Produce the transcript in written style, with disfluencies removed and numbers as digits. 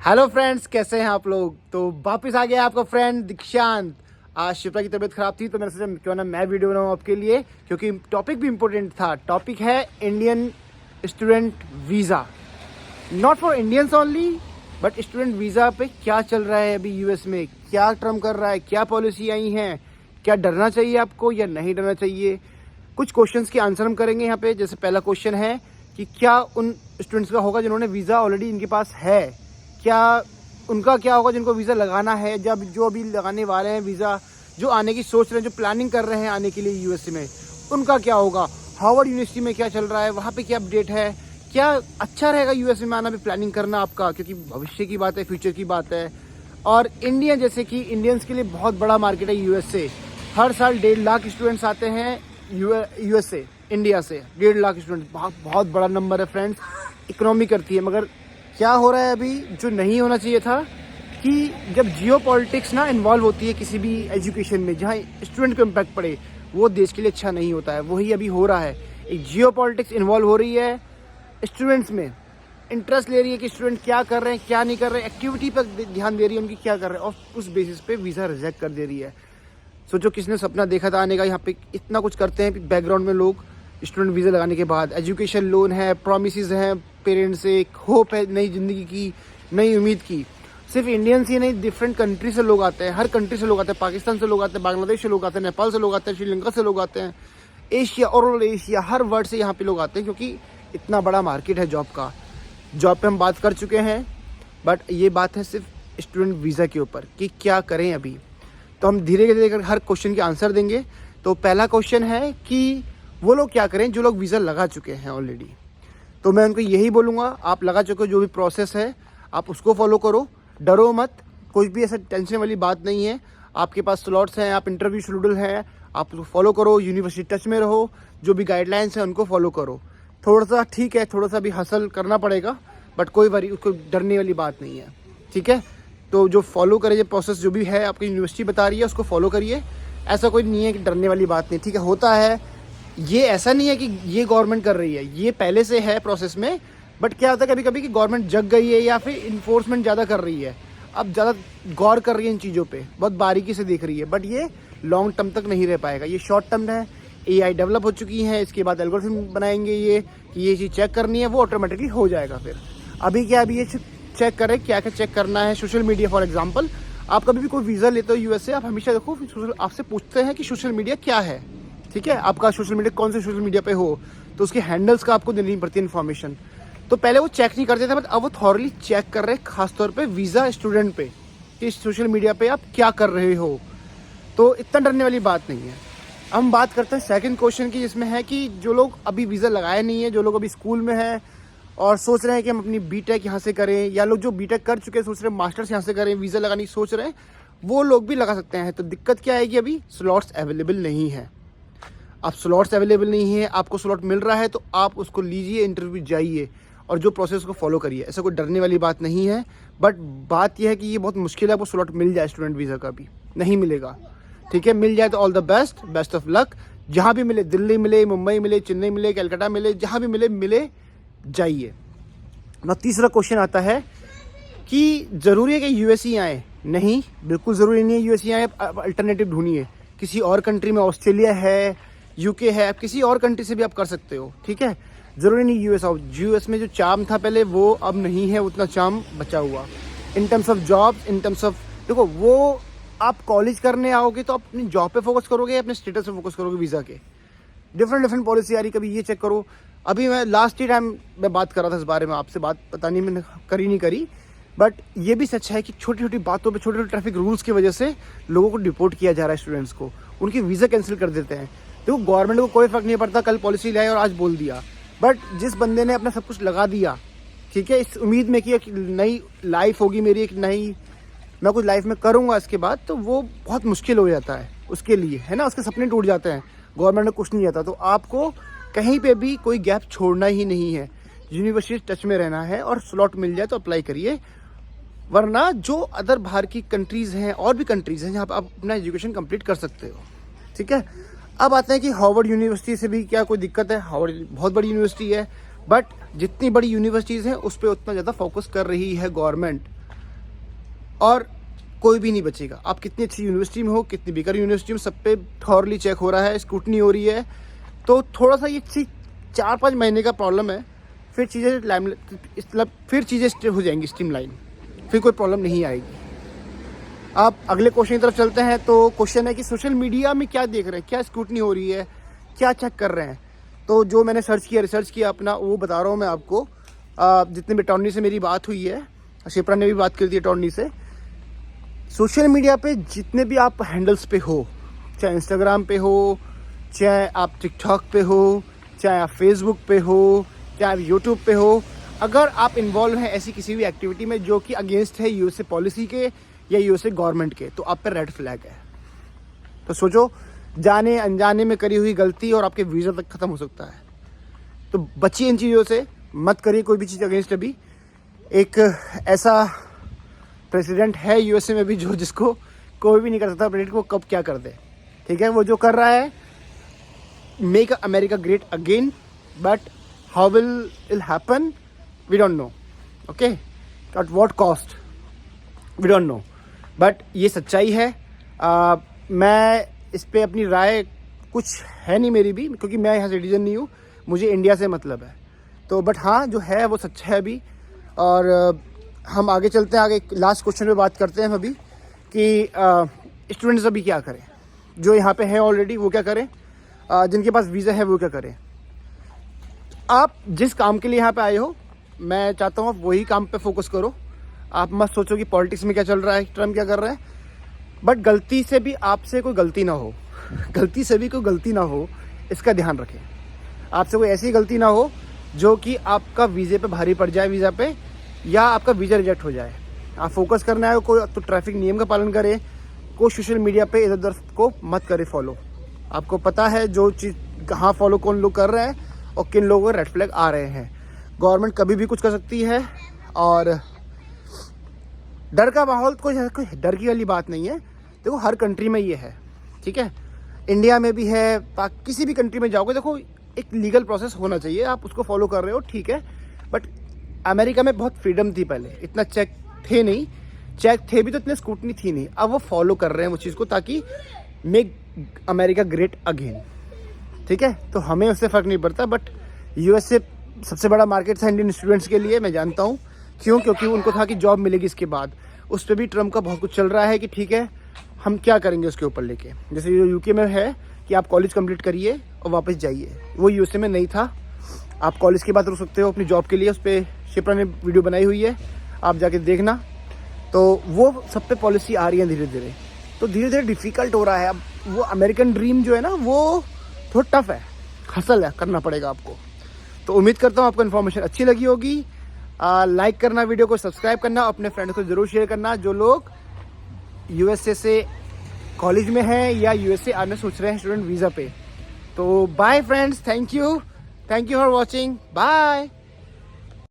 Hello friends, कैसे हैं आप लोग। तो वापस आ गया आपका फ्रेंड दीक्षांत। आज शिप्रा की तबीयत खराब थी तो मैंने सोचा क्यों ना मैं वीडियो बनाऊं आपके लिए, क्योंकि टॉपिक भी इम्पोर्टेंट था। टॉपिक है Indian student visa, not for Indians only but student visa पे क्या चल रहा है अभी यूएस में, क्या ट्रम्प कर रहा है, क्या पॉलिसी आई हैं, क्या डरना चाहिए आपको या नहीं डरना चाहिए। कुछ क्वेश्चंस के आंसर हम करेंगे यहाँ पे। जैसे पहला क्वेश्चन है कि क्या उन स्टूडेंट्स का होगा जिन्होंने वीज़ा ऑलरेडी इनके पास है, क्या उनका क्या होगा जिनको वीज़ा लगाना है, जब जो अभी लगाने वाले हैं वीज़ा, जो आने की सोच रहे हैं, जो प्लानिंग कर रहे हैं आने के लिए यूएसए में, उनका क्या होगा। हार्वर्ड यूनिवर्सिटी में क्या चल रहा है, वहाँ पे क्या अपडेट है, क्या अच्छा रहेगा यूएसए में आना भी प्लानिंग करना आपका, क्योंकि भविष्य की बात है, फ्यूचर की बात है। और इंडिया जैसे कि इंडियंस के लिए बहुत बड़ा मार्केट है यूएसए। हर साल 1.5 लाख स्टूडेंट्स आते हैं यूएसए, इंडिया से 1.5 लाख स्टूडेंट, बहुत बड़ा नंबर है फ्रेंड्स। इकोनॉमी करती है, मगर क्या हो रहा है अभी जो नहीं होना चाहिए था कि जब जियो पॉलिटिक्स ना इन्वॉल्व होती है किसी भी एजुकेशन में जहाँ स्टूडेंट को इम्पैक्ट पड़े, वो देश के लिए अच्छा नहीं होता है। वही अभी हो रहा है, एक जियो पॉलिटिक्स इन्वॉल्व हो रही है स्टूडेंट्स में, इंटरेस्ट ले रही है कि स्टूडेंट क्या कर रहे हैं क्या नहीं कर रहे हैं, एक्टिविटी पर ध्यान दे रही है उनकी, क्या कर रहे हैं, और उस बेसिस पे वीज़ा रिजेक्ट कर दे रही है। सोचो किसने सपना देखा था आने का। यहाँ पे इतना कुछ करते हैं बैकग्राउंड में लोग स्टूडेंट वीज़ा लगाने के बाद। एजुकेशन लोन है, प्रोमिस हैं पेरेंट्स से, एक होप है नई ज़िंदगी की, नई उम्मीद की। सिर्फ इंडियंस ही नहीं, डिफरेंट कंट्री से लोग आते हैं, हर कंट्री से लोग आते हैं। पाकिस्तान से लोग आते हैं, बांग्लादेश से लोग आते हैं, नेपाल से लोग आते हैं, श्रीलंका से लोग आते हैं, एशिया और एशिया हर वर्ल्ड से यहाँ पे लोग आते हैं, क्योंकि इतना बड़ा मार्केट है जॉब का। जॉब पे हम बात कर चुके हैं, बट ये बात है सिर्फ स्टूडेंट वीज़ा के ऊपर कि क्या करें अभी। तो हम धीरे धीरे हर क्वेश्चन के आंसर देंगे। तो पहला क्वेश्चन है कि वो लोग क्या करें जो लोग वीज़ा लगा चुके हैं ऑलरेडी। तो मैं उनको यही बोलूँगा, आप लगा चुके हो, जो भी प्रोसेस है आप उसको फॉलो करो, डरो मत, कुछ भी ऐसा टेंशन वाली बात नहीं है। आपके पास स्लॉट्स हैं, आप इंटरव्यू शेड्यूल हैं, आप उसको फॉलो करो, यूनिवर्सिटी टच में रहो, जो भी गाइडलाइंस हैं उनको फॉलो करो। थोड़ा सा ठीक है, थोड़ा सा भी हसल करना पड़ेगा, बट कोई डरने वाली बात नहीं है, ठीक है। तो जो फॉलो करे, जो प्रोसेस जो भी है आपकी यूनिवर्सिटी बता रही है उसको फॉलो करिए। ऐसा कोई नहीं है कि डरने वाली बात नहीं, ठीक है। होता है ये, ऐसा नहीं है कि ये गवर्नमेंट कर रही है, ये पहले से है प्रोसेस में, बट क्या होता है कभी कभी कि गवर्नमेंट जग गई है या फिर इन्फोर्समेंट ज़्यादा कर रही है, अब ज़्यादा गौर कर रही है इन चीज़ों पे, बहुत बारीकी से देख रही है। बट ये लॉन्ग टर्म तक नहीं रह पाएगा, ये शॉर्ट टर्म है। एआई डेवलप हो चुकी है, इसके बाद एल्गोरिथम बनाएंगे ये कि ये चीज़ चेक करनी है, वो ऑटोमेटिकली हो जाएगा। फिर अभी क्या, अभी ये चेक करें क्या क्या चेक करना है। सोशल मीडिया फॉर एग्जांपल, आप कभी भी कोई वीज़ा लेते हो यूएसए, आप हमेशा देखो आपसे पूछते हैं कि सोशल मीडिया क्या है, ठीक है। आपका सोशल मीडिया कौन से सोशल मीडिया पे हो, तो उसके हैंडल्स का आपको देनी पड़ती है इन्फॉर्मेशन। तो पहले वो चेक नहीं करते थे, बट अब वो थॉरली चेक कर रहे हैं, खासतौर पे वीज़ा स्टूडेंट पे, कि सोशल मीडिया पे आप क्या कर रहे हो। तो इतना डरने वाली बात नहीं है। हम बात करते हैं सेकंड क्वेश्चन की, जिसमें है कि जो लोग अभी वीज़ा लगाए नहीं है, जो लोग अभी स्कूल में हैं और सोच रहे हैं कि हम अपनी बीटेक यहाँ से करें, या लोग जो बीटेक कर चुके हैं सोच रहे हैं मास्टर्स यहाँ से करें, वीज़ा लगाने की सोच रहे हैं, वो लोग भी लगा सकते हैं। तो दिक्कत क्या है कि अभी स्लॉट्स अवेलेबल नहीं है। अब स्लॉट्स अवेलेबल नहीं है, आपको स्लॉट मिल रहा है तो आप उसको लीजिए, इंटरव्यू जाइए और जो प्रोसेस को फॉलो करिए। ऐसा कोई डरने वाली बात नहीं है, बट बात यह है कि ये बहुत मुश्किल है आपको स्लॉट मिल जाए स्टूडेंट वीज़ा का, भी नहीं मिलेगा, ठीक है। मिल जाए तो all the best, best of luck. जहाँ भी मिले, दिल्ली मिले, मुंबई मिले, चेन्नई मिले, कलकत्ता मिले, जहाँ भी मिले जाइए ना। तीसरा क्वेश्चन आता है कि ज़रूरी है कि यूएसए आए? नहीं, बिल्कुल ज़रूरी नहीं है यूएसए आए। अल्टरनेटिव ढूंढिए, किसी और कंट्री में, ऑस्ट्रेलिया है, यूके है, आप किसी और कंट्री से भी आप कर सकते हो, ठीक है। ज़रूरी नहीं यूएस आओ। यूएस में जो चार्म था पहले, वो अब नहीं है उतना चार्म बचा हुआ। In terms of jobs, in terms of, देखो वो आप कॉलेज करने आओगे तो अपनी जॉब पे फोकस करोगे, अपने स्टेटस पे फोकस करोगे। वीज़ा के डिफरेंट पॉलिसी आ रही, कभी ये चेक करो। अभी मैं लास्ट ही टाइम मैं बात कर रहा था इस बारे में, आपसे बात पता नहीं मैंने करी, बट ये भी सच है कि छोटी छोटी बातों पे, छोटे छोटे ट्रैफिक रूल्स की वजह से लोगों को डिपोर्ट किया जा रहा है, स्टूडेंट्स को, उनकी वीज़ा कैंसिल कर देते हैं। देखो गवर्नमेंट को कोई फ़र्क नहीं पड़ता, कल पॉलिसी लाए और आज बोल दिया, बट जिस बंदे ने अपना सब कुछ लगा दिया, ठीक है, इस उम्मीद में कि एक नई लाइफ होगी मेरी, एक नई मैं कुछ लाइफ में करूँगा इसके बाद, तो वो बहुत मुश्किल हो जाता है उसके लिए, है ना। उसके सपने टूट जाते हैं, गवर्नमेंट ने कुछ नहीं आता। तो आपको कहीं पे भी कोई गैप छोड़ना ही नहीं है, यूनिवर्सिटी टच में रहना है, और स्लॉट मिल जाए तो अप्लाई करिए। वरना जो अदर बाहर की कंट्रीज़ हैं, और भी कंट्रीज़ हैं जहाँ पर आप अपना एजुकेशन कंप्लीट कर सकते हो, ठीक है। अब आते हैं कि हार्वर्ड यूनिवर्सिटी से भी क्या कोई दिक्कत है। हार्वर्ड बहुत बड़ी यूनिवर्सिटी है, बट जितनी बड़ी यूनिवर्सिटीज़ हैं उस पर उतना ज़्यादा फोकस कर रही है गवर्नमेंट। और कोई भी नहीं बचेगा। आप कितनी अच्छी यूनिवर्सिटी में हो, कितनी बेकार यूनिवर्सिटी में, सब पे थॉरली चेक हो रहा है, स्क्रूटनी हो रही है। तो थोड़ा सा ये 4-5 महीने का प्रॉब्लम है, फिर चीज़ें मतलब फिर चीज़ें हो जाएंगी स्ट्रीमलाइन, फिर कोई प्रॉब्लम नहीं आएगी। आप अगले क्वेश्चन की तरफ चलते हैं। तो क्वेश्चन है कि सोशल मीडिया में क्या देख रहे हैं, क्या स्क्रूटनी हो रही है, क्या चेक कर रहे हैं। तो जो मैंने रिसर्च किया अपना, वो बता रहा हूँ मैं आपको। जितने भी अटॉर्नी से मेरी बात हुई है, शिप्रा ने भी बात कर दी अटॉर्नी से। सोशल मीडिया पे जितने भी आप हैंडल्स पे हो, चाहे इंस्टाग्राम पे हो, चाहे आप टिकटॉक पे हो, चाहे आप फेसबुक पे हो, चाहे आप यूट्यूब पे हो, अगर आप इन्वॉल्व हैं ऐसी किसी भी एक्टिविटी में जो कि अगेंस्ट है यूएसए पॉलिसी के या यूएसए गवर्नमेंट के, तो आप पे रेड फ्लैग है। तो सोचो, जाने अनजाने में करी हुई गलती और आपके वीज़ा तक ख़त्म हो सकता है। तो बचिए इन चीज़ों से, मत करिए कोई भी चीज़ अगेंस्ट। अभी एक ऐसा प्रेसिडेंट है यूएसए में भी जो जिसको कोई भी नहीं कर सकता प्रेडिक्ट वो कब क्या कर दे। ठीक है, वो जो कर रहा है, make America great again, but how will it happen we don't know. Okay, at what cost we don't know, but ये सच्चाई है। मैं इस पे अपनी राय कुछ है नहीं मेरी भी, क्योंकि मैं यहाँ सिटीजन नहीं हूँ, मुझे इंडिया से मतलब है। तो बट हाँ, जो है वो सच है अभी। और हम आगे चलते हैं, आगे लास्ट क्वेश्चन पे बात करते हैं हम अभी कि स्टूडेंट्स अभी क्या करें, जो यहाँ पे है ऑलरेडी वो क्या करें, जिनके पास वीज़ा है वो क्या करें। आप जिस काम के लिए यहाँ पे आए हो, मैं चाहता हूँ आप वही काम पे फोकस करो। आप मत सोचो कि पॉलिटिक्स में क्या चल रहा है, ट्रम्प क्या कर रहा है। बट गलती से भी आपसे कोई गलती ना हो, गलती से भी कोई गलती ना हो, इसका ध्यान रखें। आपसे कोई ऐसी गलती ना हो जो कि आपका वीज़े पे भारी पड़ जाए, वीज़ा पे, या आपका वीज़ा रिजेक्ट हो जाए। आप फोकस करना है, कोई तो ट्रैफिक नियम का पालन करें, कोई सोशल मीडिया पे इधर उधर को मत करे फॉलो। आपको पता है जो चीज़ कहाँ फॉलो कौन लोग कर रहे हैं और किन लोगों को रेड फ्लैग आ रहे हैं। गवर्नमेंट कभी भी कुछ कर सकती है, और डर का माहौल कोई डर की वाली बात नहीं है। देखो, हर कंट्री में ये है, ठीक है, इंडिया में भी है, किसी भी कंट्री में जाओगे, देखो एक लीगल प्रोसेस होना चाहिए, आप उसको फॉलो कर रहे हो, ठीक है। बट अमेरिका में बहुत फ्रीडम थी पहले, इतना चेक थे नहीं, चेक थे भी तो इतने स्क्रूटनी थी नहीं। अब वो फॉलो कर रहे हैं वो चीज़ को, ताकि मेक अमेरिका ग्रेट अगेन। ठीक है, तो हमें उससे फ़र्क नहीं पड़ता। बट यूएसए सबसे बड़ा मार्केट था इंडियन स्टूडेंट्स के लिए, मैं जानता हूँ क्यों, क्योंकि उनको था कि जॉब मिलेगी इसके बाद। उस पर भी ट्रम्प का बहुत कुछ चल रहा है कि ठीक है हम क्या करेंगे उसके ऊपर लेके। जैसे यूके में है कि आप कॉलेज कंप्लीट करिए और वापस जाइए, वो यूएसए में नहीं था। आप कॉलेज के बाद रुक सकते हो अपनी जॉब के लिए, उस पर शिप्रा ने वीडियो बनाई हुई है, आप जाके देखना। तो वो सब पे पॉलिसी आ रही है धीरे धीरे, तो धीरे धीरे डिफ़िकल्ट हो रहा है। अब वो अमेरिकन ड्रीम जो है ना, वो थोड़ा टफ है, हसल है, करना पड़ेगा आपको। तो उम्मीद करता हूँ आपको इन्फॉर्मेशन अच्छी लगी होगी। लाइक करना, वीडियो को सब्सक्राइब करना, अपने फ्रेंड्स को ज़रूर शेयर करना जो लोग यूएसए से कॉलेज में हैं या यूएसए आने सोच रहे हैं स्टूडेंट वीज़ा पे। तो bye friends, thank you for watching, bye.